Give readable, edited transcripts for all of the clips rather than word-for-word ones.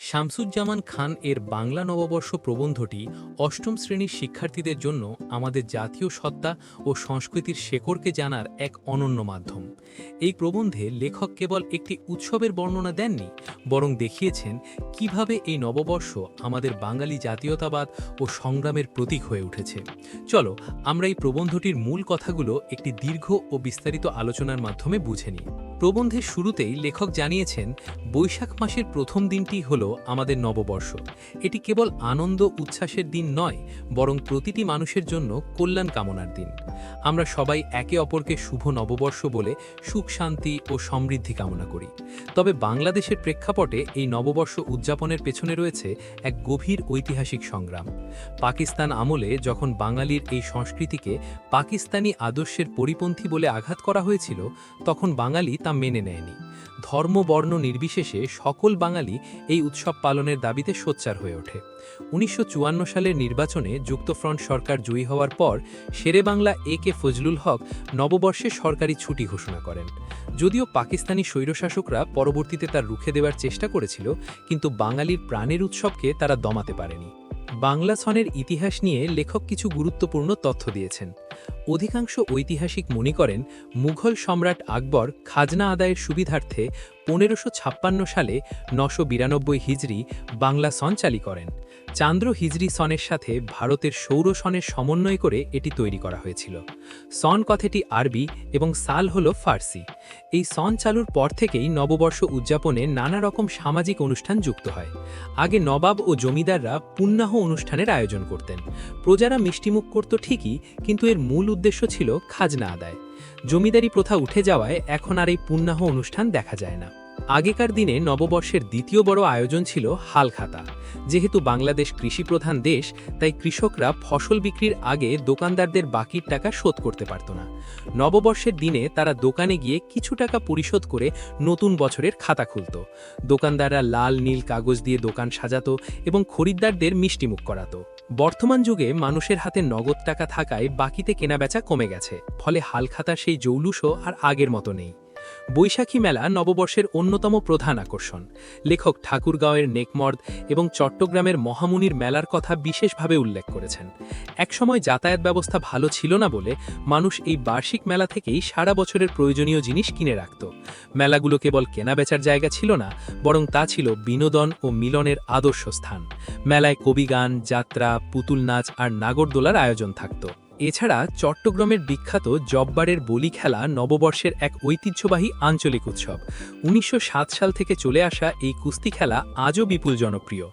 শামসুজ্জামান খান এর বাংলা নববর্ষ প্রবন্ধটি অষ্টম শ্রেণীর শিক্ষার্থীদের জন্য আমাদের জাতীয় সত্তা ও সংস্কৃতির শেকড়কে জানার এক অনন্য মাধ্যম। এই প্রবন্ধে লেখক কেবল একটি উৎসবের বর্ণনা দেননি, বরং দেখিয়েছেন কিভাবে এই নববর্ষ আমাদের বাঙালি জাতীয়তাবাদ ও সংগ্রামের প্রতীক হয়ে উঠেছে। চলো আমরা এই প্রবন্ধটির মূল কথাগুলো একটি দীর্ঘ ও বিস্তারিত আলোচনার মাধ্যমে বুঝে নিই। প্রবন্ধের শুরুতেই লেখক জানিয়েছেন, বৈশাখ মাসের প্রথম দিনটি হল আমাদের নববর্ষ। এটি কেবল আনন্দ উচ্ছ্বাসের দিন নয়, বরং প্রতিটি মানুষের জন্য কল্যাণ কামনার দিন। আমরা সবাই একে অপরকে শুভ নববর্ষ বলে সুখ শান্তি ও সমৃদ্ধি কামনা করি। তবে বাংলাদেশের প্রেক্ষাপটে এই নববর্ষ উদযাপনের পেছনে রয়েছে এক গভীর ঐতিহাসিক সংগ্রাম। পাকিস্তান আমলে যখন বাঙালির এই সংস্কৃতিকে পাকিস্তানি আদর্শের পরিপন্থী বলে আঘাত করা হয়েছিল, তখন বাঙালি তা মেনে নেয়নি। ধর্ম বর্ণ নির্বিশেষে সকল বাঙালি এই উৎসব পালনের দাবিতে সোচ্চার হয়ে ওঠে। ১৯৫৪ সালের নির্বাচনে যুক্তফ্রন্ট সরকার জয়ী হওয়ার পর শেরেবাংলা এ.কে ফজলুল হক নববর্ষে সরকারি ছুটি ঘোষণা করেন। যদিও পাকিস্তানি স্বৈরশাসকরা পরবর্তীতে তার রুখে দেওয়ার চেষ্টা করেছিল, কিন্তু বাঙালির প্রাণের উৎসবকে তারা দমাতে পারেনি। বাংলা সনের ইতিহাস নিয়ে লেখক কিছু গুরুত্বপূর্ণ তথ্য দিয়েছেন। অধিকাংশ ঐতিহাসিক মনে করেন মুঘল সম্রাট আকবর খাজনা আদায়ের সুবিধার্থে ১৫৫৬ সালে ৯৯২ হিজরি বাংলা সন চালু করেন। চান্দ্র হিজরি সনের সাথে ভারতের সৌর সনের সমন্বয় করে এটি তৈরি করা হয়েছিল। সন কথাটি আরবি এবং সাল হল ফার্সি। এই সন চালুর পর থেকেই নববর্ষ উদযাপনে নানা রকম সামাজিক অনুষ্ঠান যুক্ত হয়। আগে নবাব ও জমিদাররা পুণ্যাহ অনুষ্ঠানের আয়োজন করতেন। প্রজারা মিষ্টিমুখ করত ঠিকই, কিন্তু এর মূল উদ্দেশ্য ছিল খাজনা আদায়। জমিদারি প্রথা উঠে যাওয়ায় এখন আর এই পুণ্যাহ অনুষ্ঠান দেখা যায় না। আগেকার দিনে নববর্ষের দ্বিতীয় বড় আয়োজন ছিল হালখাতা। যেহেতু বাংলাদেশ কৃষিপ্রধান দেশ, তাই কৃষকরা ফসল বিক্রির আগে দোকানদারদের বাকির টাকা শোধ করতে পারত না। নববর্ষের দিনে তারা দোকানে গিয়ে কিছু টাকা পরিশোধ করে নতুন বছরের খাতা খুলত। দোকানদাররা লাল নীল কাগজ দিয়ে দোকান সাজাত এবং খরিদ্দারদের মিষ্টিমুখ করাত। বর্তমান যুগে মানুষের হাতে নগদ টাকা থাকায় বাকিতে কেনাবেচা কমে গেছে, ফলে হালখাতার সেই জৌলুসও আর আগের মতো নেই। বৈশাখী মেলা নববর্ষের অন্যতম প্রধান আকর্ষণ। লেখক ঠাকুরগাঁওয়ের নেকমর্দ এবং চট্টগ্রামের মহামুনির মেলার কথা বিশেষভাবে উল্লেখ করেছেন। একসময় যাতায়াত ব্যবস্থা ভালো ছিল না বলে মানুষ এই বার্ষিক মেলা থেকেই সারা বছরের প্রয়োজনীয় জিনিস কিনে রাখত। মেলাগুলো কেবল কেনাবেচার জায়গা ছিল না, বরং তা ছিল বিনোদন ও মিলনের আদর্শ স্থান। মেলায় কবিগান, যাত্রা, পুতুল নাচ আর নাগরদোলার আয়োজন থাকত। এছাড়া চট্টগ্রামের বিখ্যাত জব্বারের বলি খেলা নববর্ষের এক ঐতিহ্যবাহী আঞ্চলিক উৎসব। ১৯০৭ সাল থেকে চলে আসা এই কুস্তি খেলা আজও বিপুল জনপ্রিয়।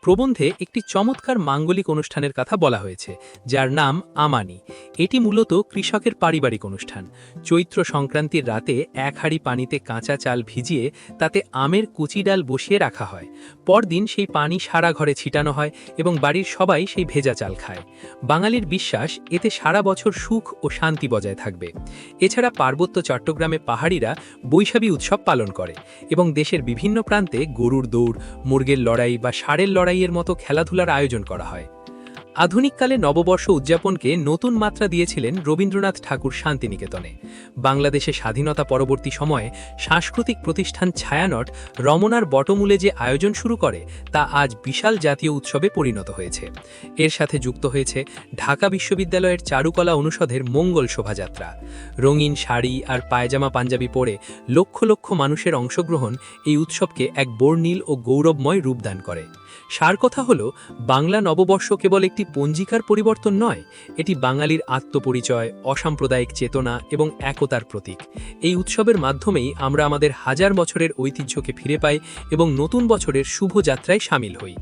প্রবন্ধে একটি চমৎকার মাঙ্গলিক অনুষ্ঠানের কথা বলা হয়েছে, যার নাম আমানি। এটি মূলত কৃষকের পারিবারিক অনুষ্ঠান। চৈত্র সংক্রান্তির রাতে এক হাঁড়ি পানিতে কাঁচা চাল ভিজিয়ে তাতে আমের কুচি ডাল বসিয়ে রাখা হয়। পরদিন সেই পানি সারা ঘরে ছিটানো হয় এবং বাড়ির সবাই সেই ভেজা চাল খায়। বাঙালির বিশ্বাস, এতে সারা বছর সুখ ও শান্তি বজায় থাকবে। এছাড়া পার্বত্য চট্টগ্রামে পাহাড়িরা বৈশাখী উৎসব পালন করে এবং দেশের বিভিন্ন প্রান্তে গরুর দৌড়, মুরগের লড়াই বা ষাঁড়ের লড়াইয়ের মতো খেলাধুলার আয়োজন করা হয়। আধুনিককালে নববর্ষ উদযাপনকে নতুন মাত্রা দিয়েছিলেন রবীন্দ্রনাথ ঠাকুর শান্তিনিকেতনে। বাংলাদেশে স্বাধীনতা পরবর্তী সময়ে সাংস্কৃতিক প্রতিষ্ঠান ছায়ানট রমনার বটমূলে যে আয়োজন শুরু করে, তা আজ বিশাল জাতীয় উৎসবে পরিণত হয়েছে। এর সাথে যুক্ত হয়েছে ঢাকা বিশ্ববিদ্যালয়ের চারুকলা অনুষদের মঙ্গল শোভাযাত্রা। রঙিন শাড়ি আর পায়জামা পাঞ্জাবি পরে লক্ষ লক্ষ মানুষের অংশগ্রহণ এই উৎসবকে এক বর্ণিল ও গৌরবময় রূপদান করে। সার কথা হলো, বাংলা নববর্ষ কেবল একটি পঞ্জিকার পরিবর্তন নয়, এটি বাঙালির আত্মপরিচয়, অসাম্প্রদায়িক চেতনা এবং একতার প্রতীক। এই উৎসবের মাধ্যমেই আমরা আমাদের হাজার বছরের ঐতিহ্যকে ফিরে পাই এবং নতুন বছরের শুভ যাত্রায় সামিল হই।